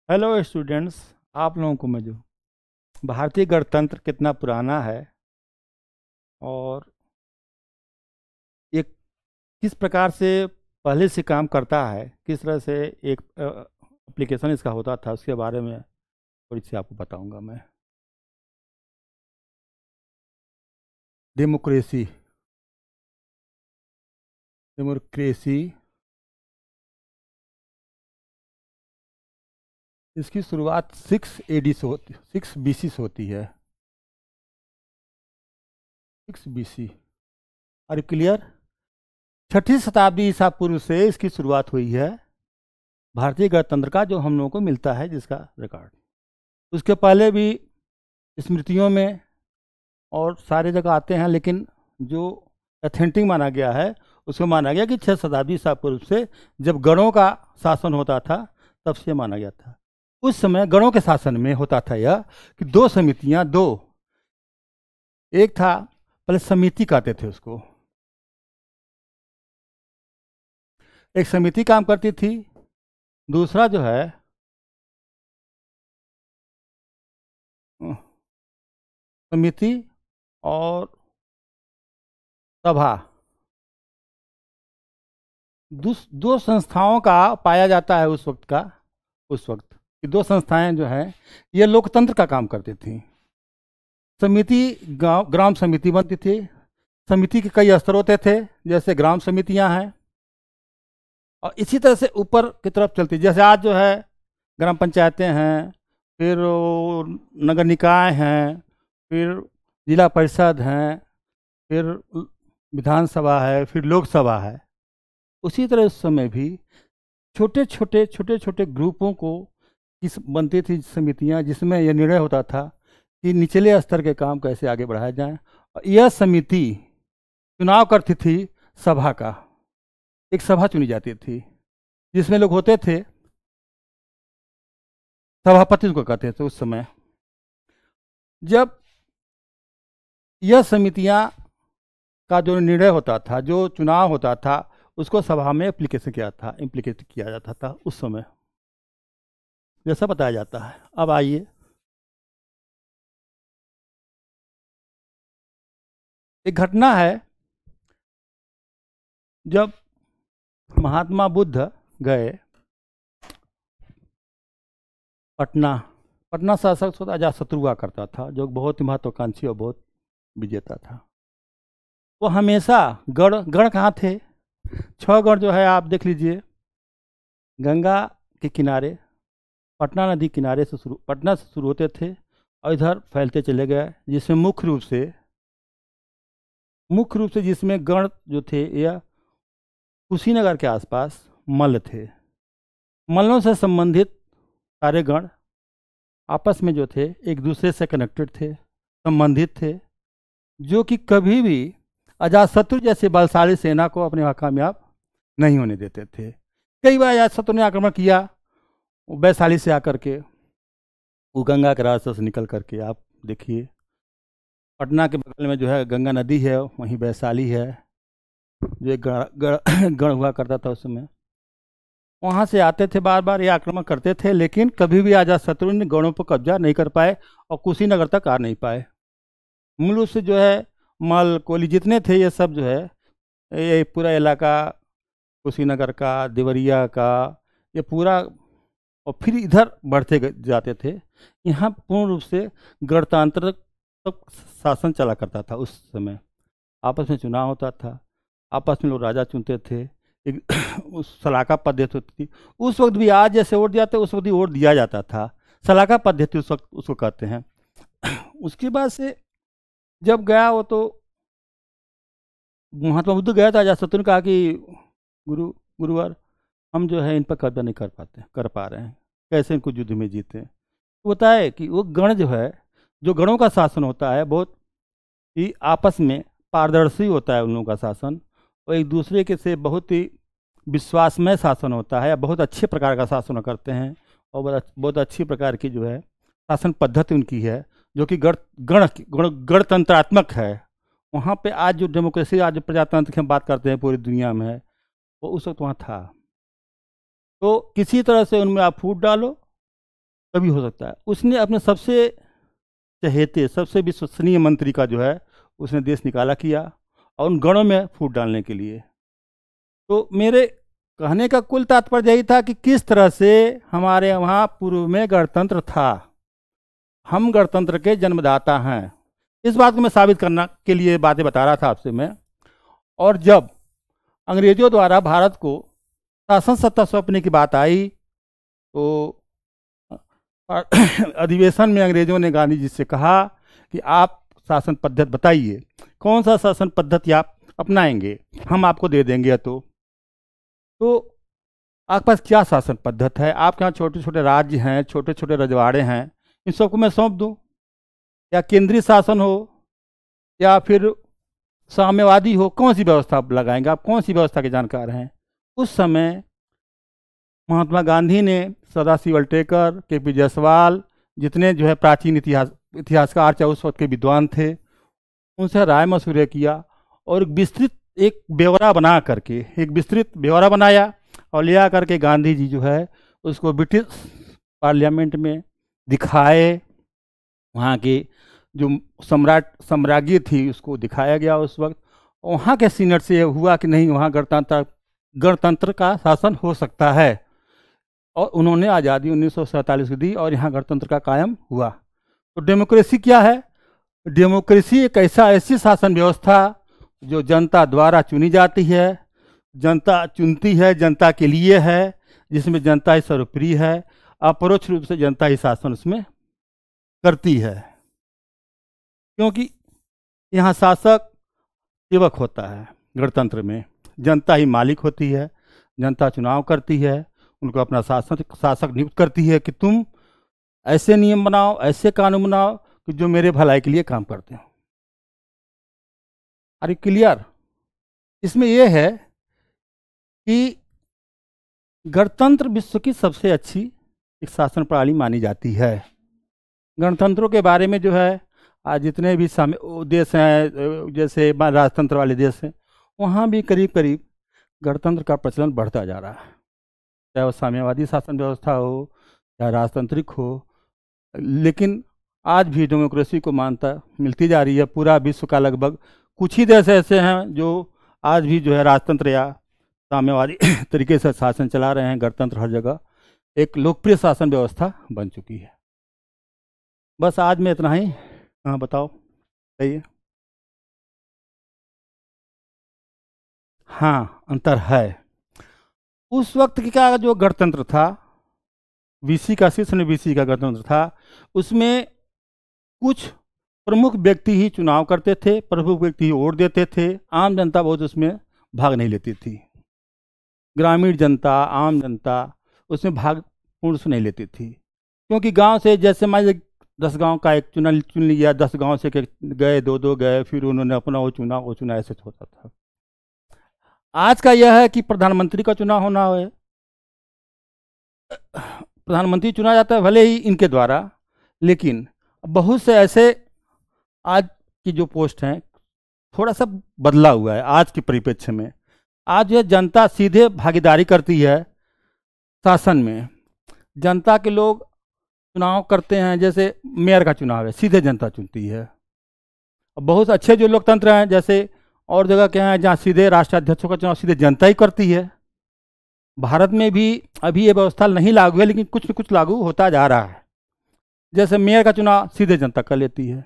Hello students. आप लोगों को मैं जो भारतीय गणतंत्र कितना पुराना है और ये किस प्रकार से पहले से काम करता है, किस तरह से एक एप्लीकेशन इसका होता था, उसके बारे में थोड़ी सी आपको बताऊंगा मैं। डेमोक्रेसी डेमोक्रेसी इसकी शुरुआत 6 AD से होती, 6 BC से होती है। 6 BC। और क्लियर, 6ठी शताब्दी ईसा पूर्व से इसकी शुरुआत हुई है भारतीय गणतंत्र का, जो हम लोगों को मिलता है जिसका रिकॉर्ड। उसके पहले भी स्मृतियों में और सारे जगह आते हैं, लेकिन जो अथेंटिक माना गया है उसको माना गया कि 6 शताब्दी ईसा पूर्व से, जब गणों का शासन होता था तब से माना गया था। उस समय गणों के शासन में होता था यह कि दो समितियां, एक था, पहले समिति कहते थे उसको, एक समिति काम करती थी, दूसरा जो है समिति और सभा, दो संस्थाओं का पाया जाता है उस वक्त कि दो संस्थाएं जो हैं ये लोकतंत्र का काम करती थी। समिति ग्राम समिति बनती थी। समिति के कई स्तर होते थे, जैसे ग्राम समितियां हैं, और इसी तरह से ऊपर की तरफ चलती, जैसे आज जो है ग्राम पंचायतें हैं, फिर नगर निकाय हैं, फिर जिला परिषद हैं, फिर विधानसभा है, फिर लोकसभा है। उसी तरह उस समय भी छोटे छोटे ग्रुपों को बनती थी समितियां, जिसमें यह निर्णय होता था कि निचले स्तर के काम कैसे आगे बढ़ाया जाए। और यह समिति चुनाव करती थी सभा का, एक सभा चुनी जाती थी जिसमें लोग होते थे, सभापति को कहते थे उस समय। जब यह समितियां का जो निर्णय होता था, जो चुनाव होता था, उसको सभा में इम्प्लीकेट किया जाता था उस समय, जैसा बताया जाता है। अब आइए, एक घटना है, जब महात्मा बुद्ध गए पटना शासक अजातशत्रु हुआ करता था, जो बहुत ही महत्वाकांक्षी और बहुत विजेता था। वो हमेशा गढ़ कहाँ थे, 6 गढ़ जो है आप देख लीजिए, गंगा के किनारे, पटना नदी किनारे से पटना से शुरू होते थे और इधर फैलते चले गए, जिसमें मुख्य रूप से जिसमें गढ़ जो थे यह कुशीनगर के आसपास मल्ल थे। मल्लों से संबंधित सारे गण आपस में जो थे एक दूसरे से कनेक्टेड थे, संबंधित थे, जो कि कभी भी अजातशत्रु जैसे बलशाली सेना को अपने वहाँ कामयाब नहीं होने देते थे। कई बार अजातशत्रु ने आक्रमण किया वैशाली से आकर के, वो गंगा के रास्ते से निकल करके, आप देखिए पटना के बगल में जो है गंगा नदी है, वहीं वैशाली है, जो एक गढ़ हुआ करता था उस समय। वहाँ से आते थे, बार बार ये आक्रमण करते थे, लेकिन कभी भी अजातशत्रु ने गढ़ों पर कब्जा नहीं कर पाए और कुशीनगर तक आ नहीं पाए। मूल रूप से जो है मल कोली जितने थे ये सब जो है, ये पूरा इलाका कुशीनगर का, देवरिया का, ये पूरा, और फिर इधर बढ़ते जाते थे। यहाँ पूर्ण रूप से गणतांत्रिक शासन चला करता था उस समय। आपस में चुनाव होता था, आपस में लोग राजा चुनते थे, एक उस सलाका पद्धति होती थी उस वक्त भी। आज जैसे वोट दिया था उस वक्त भी वोट दिया जाता था, सलाका पद्धति उस वक्त उसको कहते हैं। उसके बाद से जब गया वो, तो महात्मा बुद्ध गया था, अजातशत्रु ने कहा कि गुरुवर, हम जो है इन पर कब्जा नहीं कर पा रहे हैं, कैसे इनको युद्ध में जीते। तो होता है कि वो गण जो है, जो गणों का शासन होता है, बहुत ही आपस में पारदर्शी होता है उन लोगों का शासन, और एक दूसरे के से बहुत ही विश्वासमय शासन होता है, बहुत अच्छे प्रकार का शासन करते हैं, और बहुत अच्छी प्रकार की जो है शासन पद्धति उनकी है, जो कि गणतंत्रात्मक है। वहाँ पे आज जो डेमोक्रेसी, आज जो प्रजातंत्र की हम बात करते हैं पूरी दुनिया में है, वो उस वक्त वहाँ था। तो किसी तरह से उनमें आप फूट डालो तभी हो सकता है। उसने अपने सबसे चहेते, सबसे विश्वसनीय मंत्री का जो है उसने देश निकाला किया, और उन गणों में फूट डालने के लिए। तो मेरे कहने का कुल तात्पर्य यही था कि किस तरह से हमारे वहाँ पूर्व में गणतंत्र था, हम गणतंत्र के जन्मदाता हैं। इस बात को मैं साबित करना के लिए बातें बता रहा था आपसे मैं। और जब अंग्रेजों द्वारा भारत को शासन सत्ता सौंपने की बात आई, तो अधिवेशन में अंग्रेजों ने गांधी जी से कहा कि आप शासन पद्धति बताइए, कौन सा शासन पद्धति आप अपनाएंगे, हम आपको दे देंगे। तो आपके पास क्या शासन पद्धति है? आपके यहाँ छोटे छोटे राज्य हैं, छोटे छोटे रजवाड़े हैं, इन सबको मैं सौंप दूँ, या केंद्रीय शासन हो, या फिर साम्यवादी हो, कौन सी व्यवस्था आप लगाएंगे? आप कौन सी व्यवस्था के जानकार हैं? उस समय महात्मा गांधी ने सदाशिव अल्टेकर, के.पी. जायसवाल, जितने जो है प्राचीन इतिहासकार चाहे उस वक्त के विद्वान थे, उनसे राय मशवरे किया, और एक ब्यौरा बना करके एक विस्तृत ब्यौरा बनाया, और ले आकर के गांधी जी जो है उसको ब्रिटिश पार्लियामेंट में दिखाए। वहाँ के जो साम्राज्य थी उसको दिखाया गया उस वक्त। वहाँ के सीनेट से हुआ कि नहीं, वहाँ गणतंत्र का शासन हो सकता है, और उन्होंने आज़ादी 1947 को दी, और यहाँ गणतंत्र का कायम हुआ। तो डेमोक्रेसी क्या है? डेमोक्रेसी एक ऐसी शासन व्यवस्था जो जनता द्वारा चुनी जाती है, जनता चुनती है, जनता के लिए है, जिसमें जनता ही सर्वोपरि है, अपरोक्ष रूप से जनता ही शासन उसमें करती है। क्योंकि यहाँ शासक सेवक होता है, गणतंत्र में जनता ही मालिक होती है, जनता चुनाव करती है, उनको अपना शासक नियुक्त करती है कि तुम ऐसे नियम बनाओ, ऐसे कानून बनाओ कि जो मेरे भलाई के लिए काम करते हो। अरे क्लियर? इसमें यह है कि गणतंत्र विश्व की सबसे अच्छी एक शासन प्रणाली मानी जाती है। गणतंत्रों के बारे में जो है आज जितने भी देश हैं, जैसे राजतंत्र वाले देश हैं, वहाँ भी करीब करीब गणतंत्र का प्रचलन बढ़ता जा रहा है, चाहे वो साम्यवादी शासन व्यवस्था हो या राजतांत्रिक हो। लेकिन आज भी डेमोक्रेसी को मान्यता मिलती जा रही है। पूरा विश्व का लगभग कुछ ही देश ऐसे हैं जो आज भी जो है राजतंत्र या साम्यवादी तरीके से शासन चला रहे हैं। गणतंत्र हर जगह एक लोकप्रिय शासन व्यवस्था बन चुकी है। बस आज में इतना ही। हाँ बताओ, सही। हाँ, अंतर है। उस वक्त का जो गणतंत्र था, बीसी का, शिक्षण बीसी का गणतंत्र था, उसमें कुछ प्रमुख व्यक्ति ही चुनाव करते थे, प्रमुख व्यक्ति ही वोट देते थे, आम जनता बहुत उसमें भाग नहीं लेती थी। ग्रामीण जनता, आम जनता उसमें भाग पूर्ण से नहीं लेती थी, क्योंकि गांव से, जैसे मान लीजिए 10 गांव का एक चुन लिया, 10 गांव से गए, दो गए, फिर उन्होंने अपना वो चुना, ऐसे होता था। आज का यह है कि प्रधानमंत्री का चुनाव होना है, प्रधानमंत्री चुना जाता है भले ही इनके द्वारा, लेकिन बहुत से ऐसे आज की जो पोस्ट हैं थोड़ा सा बदला हुआ है आज के परिप्रेक्ष्य में। आज यह जनता सीधे भागीदारी करती है शासन में। जनता के लोग चुनाव करते हैं, जैसे मेयर का चुनाव है, सीधे जनता चुनती है। बहुत अच्छे जो लोकतंत्र हैं, जैसे और जगह के हैं जहाँ सीधे राष्ट्राध्यक्षों का चुनाव सीधे जनता ही करती है। भारत में भी अभी ये व्यवस्था नहीं लागू है, लेकिन कुछ न कुछ लागू होता जा रहा है। जैसे मेयर का चुनाव सीधे जनता कर लेती है,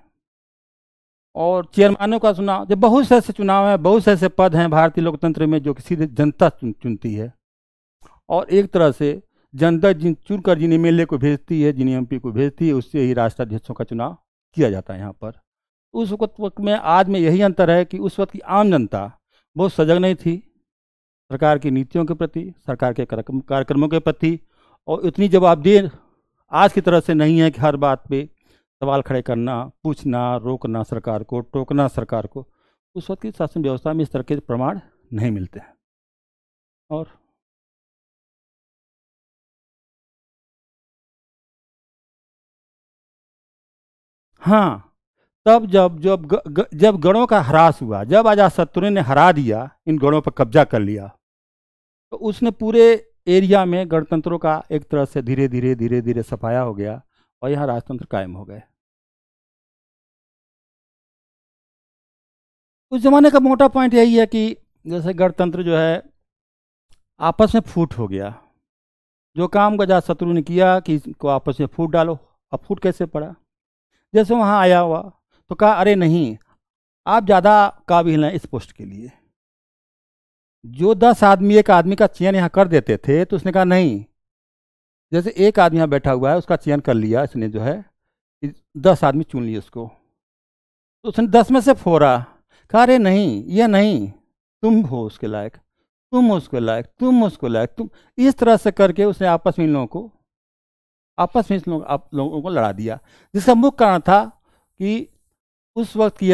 और चेयरमैनों का चुनाव, जब बहुत से ऐसे चुनाव हैं, बहुत से ऐसे पद हैं भारतीय लोकतंत्र में जो कि सीधे जनता चुनती है। और एक तरह से जनता चुनकर जिन एमएलए को भेजती है, जिन एमपी को भेजती है, उससे ही राष्ट्राध्यक्षों का चुनाव किया जाता है यहाँ पर। उस वक्त में आज में यही अंतर है कि उस वक्त की आम जनता बहुत सजग नहीं थी सरकार की नीतियों के प्रति, सरकार के कार्यक्रमों के प्रति, और इतनी जवाबदेह आज की तरह से नहीं है कि हर बात पे सवाल खड़े करना, पूछना, रोकना सरकार को, टोकना सरकार को। उस वक्त की शासन व्यवस्था में इस तरह के प्रमाण नहीं मिलते हैं। और हाँ, तब जब गणों का ह्रास हुआ, जब अजातशत्रु ने हरा दिया, इन गणों पर कब्जा कर लिया, तो उसने पूरे एरिया में गणतंत्रों का एक तरह से धीरे धीरे धीरे धीरे सफाया हो गया और यहाँ राजतंत्र कायम हो गए। उस जमाने का मोटा पॉइंट यही है कि जैसे गणतंत्र जो है आपस में फूट हो गया। जो काम अजातशत्रु ने किया कि इसको आपस में फूट डालो, अब फूट कैसे पड़ा? जैसे वहाँ आया हुआ तो कहा अरे नहीं, आप ज़्यादा काबिल हैं इस पोस्ट के लिए। जो 10 आदमी एक आदमी का चयन यहाँ कर देते थे तो उसने कहा नहीं, जैसे एक आदमी यहाँ बैठा हुआ है उसका चयन कर लिया इसने, जो है 10 आदमी चुन लिए उसको, तो उसने 10 में से फोड़ा, कहा अरे नहीं, ये नहीं, तुम हो उसके लायक, तुम उसके लायक, तुम उसको लायक, तुम। इस तरह से करके उसने आपस में इन लोगों को आपस में आप लोगों को लड़ा दिया, जिसका मुख्य कारण था कि उस वक्त की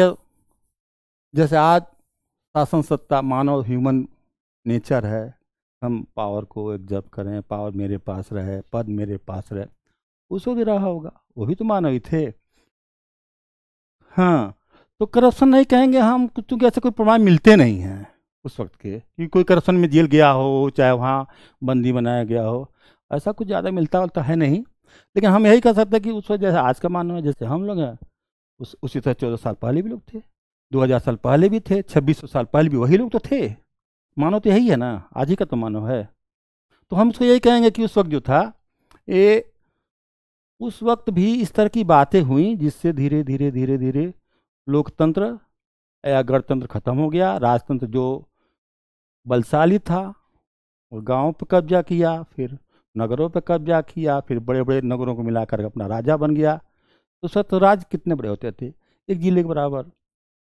जैसे आज शासन सत्ता मानव ह्यूमन नेचर है, हम पावर को एग्जर्व करें, पावर मेरे पास रहे, पद मेरे पास रहे, उसको भी रहा होगा, वो भी तो मानव ही थे। हाँ, तो करप्शन नहीं कहेंगे हम क्योंकि ऐसे कोई प्रमाण मिलते नहीं हैं उस वक्त के कि कोई करप्शन में जेल गया हो, चाहे वहाँ बंदी बनाया गया हो, ऐसा कुछ ज़्यादा मिलता वलता है नहीं। लेकिन हम यही कह सकते हैं कि उस वक्त जैसे आज का मानव है, जैसे हम लोग हैं, उसी तरह 14 साल पहले भी लोग थे, 2000 साल पहले भी थे, 2600 साल पहले भी वही लोग तो थे। मानव तो यही है ना, आज ही का तो मानव है। तो हम उसको यही कहेंगे कि उस वक्त जो था ये, उस वक्त भी इस तरह की बातें हुई जिससे धीरे धीरे धीरे धीरे लोकतंत्र या गणतंत्र खत्म हो गया। राजतंत्र जो बलशाली था और गांवों पर कब्जा किया, फिर नगरों पर कब्जा किया, फिर बड़े बड़े नगरों को मिलाकर अपना राजा बन गया। तो उस वक्त राज कितने बड़े होते थे, एक जिले के बराबर,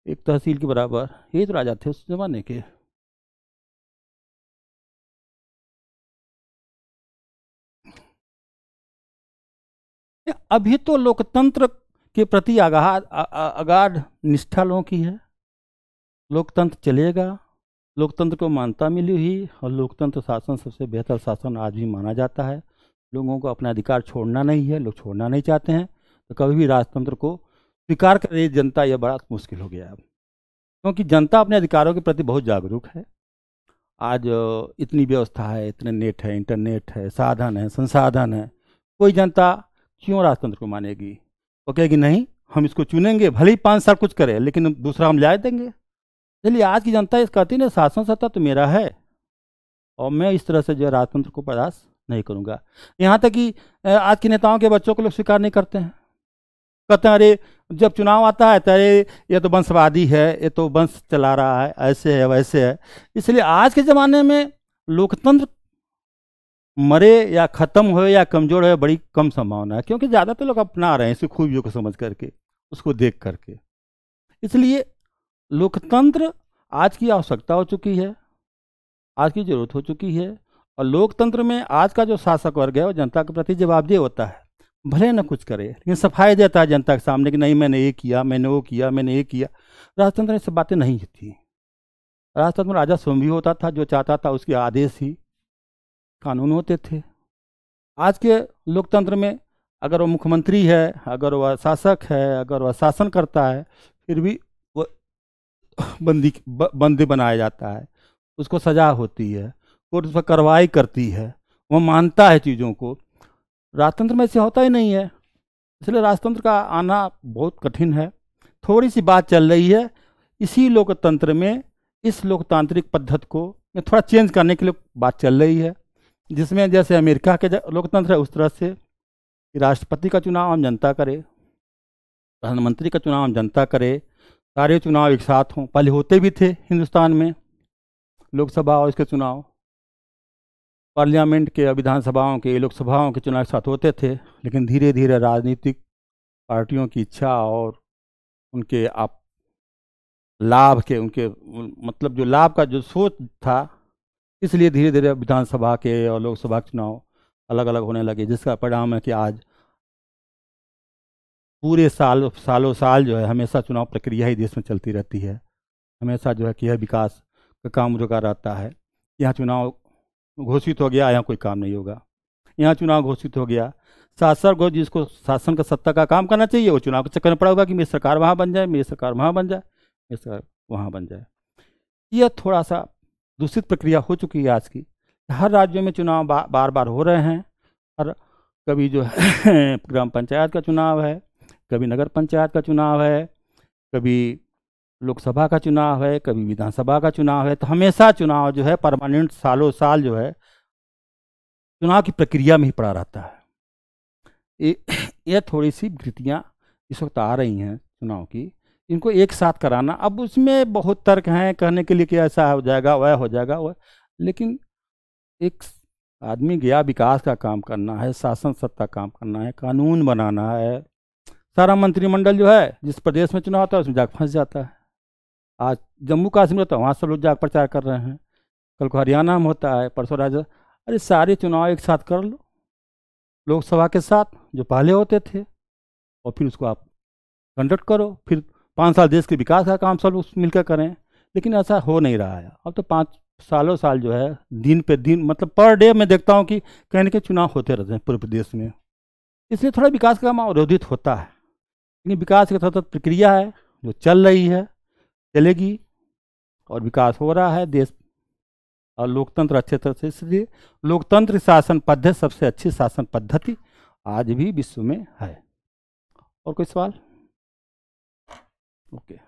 एक तहसील के बराबर, यही तो राजा थे उस जमाने के। अभी तो लोकतंत्र के प्रति अगाध निष्ठा लोगों की है। लोकतंत्र चलेगा, लोकतंत्र को मान्यता मिली हुई, और लोकतंत्र शासन सबसे बेहतर शासन आज भी माना जाता है। लोगों को अपना अधिकार छोड़ना नहीं है, लोग छोड़ना नहीं चाहते हैं, तो कभी भी राजतंत्र को स्वीकार कर रही जनता, यह बड़ा मुश्किल हो गया है, क्योंकि जनता अपने अधिकारों के प्रति बहुत जागरूक है। आज इतनी व्यवस्था है, इतने नेट है, इंटरनेट है, साधन है, संसाधन है, कोई जनता क्यों राजतंत्र को मानेगी? वो कहेगी नहीं, हम इसको चुनेंगे, भले ही 5 साल कुछ करे, लेकिन दूसरा हम ला देंगे। चलिए, आज की जनता इस कहती है शासन सत्ता तो मेरा है और मैं इस तरह से जो है राजतंत्र को बर्दाश्त नहीं करूँगा। यहाँ तक कि आज के नेताओं के बच्चों को लोग स्वीकार नहीं करते हैं, कहते हैं अरे जब चुनाव आता है तो अरे ये तो वंशवादी है, ये तो वंश चला रहा है, ऐसे है वैसे है। इसलिए आज के ज़माने में लोकतंत्र मरे या ख़त्म हो या कमज़ोर हो बड़ी कम संभावना है, क्योंकि ज़्यादातर लोग अपना रहे हैं इसकी खूबियों को समझ करके, उसको देख करके। इसलिए लोकतंत्र आज की आवश्यकता हो चुकी है, आज की ज़रूरत हो चुकी है। और लोकतंत्र में आज का जो शासक वर्ग है वो जनता के प्रति जवाबदेह होता है, भले न कुछ करे लेकिन सफाई देता है जनता के सामने कि नहीं मैंने ये किया, मैंने वो किया, मैंने ये किया। राजतंत्र में सब बातें नहीं थी। राजतंत्र में राजा स्वयं भी होता था, जो चाहता था उसके आदेश ही कानून होते थे। आज के लोकतंत्र में अगर वो मुख्यमंत्री है, अगर वह शासक है, अगर वह शासन करता है, फिर भी वो बंदी बनाया जाता है, उसको सजा होती है, कोर्ट उस पर कार्रवाई करती है, वो मानता है चीज़ों को। राजतंत्र में ऐसे होता ही नहीं है, इसलिए राजतंत्र का आना बहुत कठिन है। थोड़ी सी बात चल रही है इसी लोकतंत्र में, इस लोकतांत्रिक पद्धति को थोड़ा चेंज करने के लिए बात चल रही है, जिसमें जैसे अमेरिका के लोकतंत्र है उस तरह से कि राष्ट्रपति का चुनाव हम जनता करे, प्रधानमंत्री का चुनाव हम जनता करे, सारे चुनाव एक साथ हों। पहले होते भी थे हिंदुस्तान में, लोकसभा और इसके चुनाव, पार्लियामेंट के, विधानसभाओं के, लोकसभाओं के चुनाव एक साथ होते थे, लेकिन धीरे धीरे राजनीतिक पार्टियों की इच्छा और उनके आप लाभ के, उनके मतलब जो लाभ का जो सोच था, इसलिए धीरे धीरे विधानसभा के और लोकसभा के चुनाव अलग अलग होने लगे, जिसका परिणाम है कि आज पूरे सालों साल जो है हमेशा चुनाव प्रक्रिया ही देश में चलती रहती है। हमेशा जो है कि यह विकास का काम रुका रहता है। यहाँ चुनाव घोषित हो गया, यहाँ कोई काम नहीं होगा। यहाँ चुनाव घोषित हो गया, शासक को जिसको शासन का सत्ता का काम करना चाहिए वो चुनाव के चक्कर में पड़ा होगा कि मेरी सरकार वहाँ बन जाए, मेरी सरकार वहाँ बन जाए, मेरी सरकार वहाँ बन जाए। यह थोड़ा सा दूषित प्रक्रिया हो चुकी है आज की, हर राज्यों में चुनाव बार बार हो रहे हैं। हर कभी जो है ग्राम पंचायत का चुनाव है, कभी नगर पंचायत का चुनाव है, कभी लोकसभा का चुनाव है, कभी विधानसभा का चुनाव है। तो हमेशा चुनाव जो है परमानेंट सालों साल जो है चुनाव की प्रक्रिया में ही पड़ा रहता है। ये थोड़ी सी विकृतियाँ इस वक्त आ रही हैं चुनाव की, इनको एक साथ कराना। अब उसमें बहुत तर्क हैं कहने के लिए कि ऐसा हो जाएगा, वह हो जाएगा, वह, लेकिन एक आदमी गया विकास का काम करना है, शासन सत्ता काम करना है, कानून बनाना है। सारा मंत्रिमंडल जो है जिस प्रदेश में चुनाव होता है उसमें जाकर फंस जाता है। आज जम्मू कश्मीर होता है, वहाँ सब लोग जाकर प्रचार कर रहे हैं। कल को हरियाणा में होता है, परसों राजस्थान। अरे सारे चुनाव एक साथ कर लो लोकसभा के साथ जो पहले होते थे, और फिर उसको आप कंडक्ट करो। फिर 5 साल देश के विकास का काम सब मिलकर करें। लेकिन ऐसा हो नहीं रहा है। अब तो 5 सालों साल जो है दिन पे दिन, मतलब पर डे मैं देखता हूँ कि कहीं ना कहीं चुनाव होते रहते हैं पूरे प्रदेश में। इसलिए थोड़ा विकास का काम अवरोधित होता है। लेकिन विकास की सतत प्रक्रिया है जो चल रही है, चलेगी, और विकास हो रहा है देश और लोकतंत्र अच्छे तरह से। इसलिए लोकतंत्र शासन पद्धति सबसे अच्छी शासन पद्धति आज भी विश्व में है। और कोई सवाल? ओके।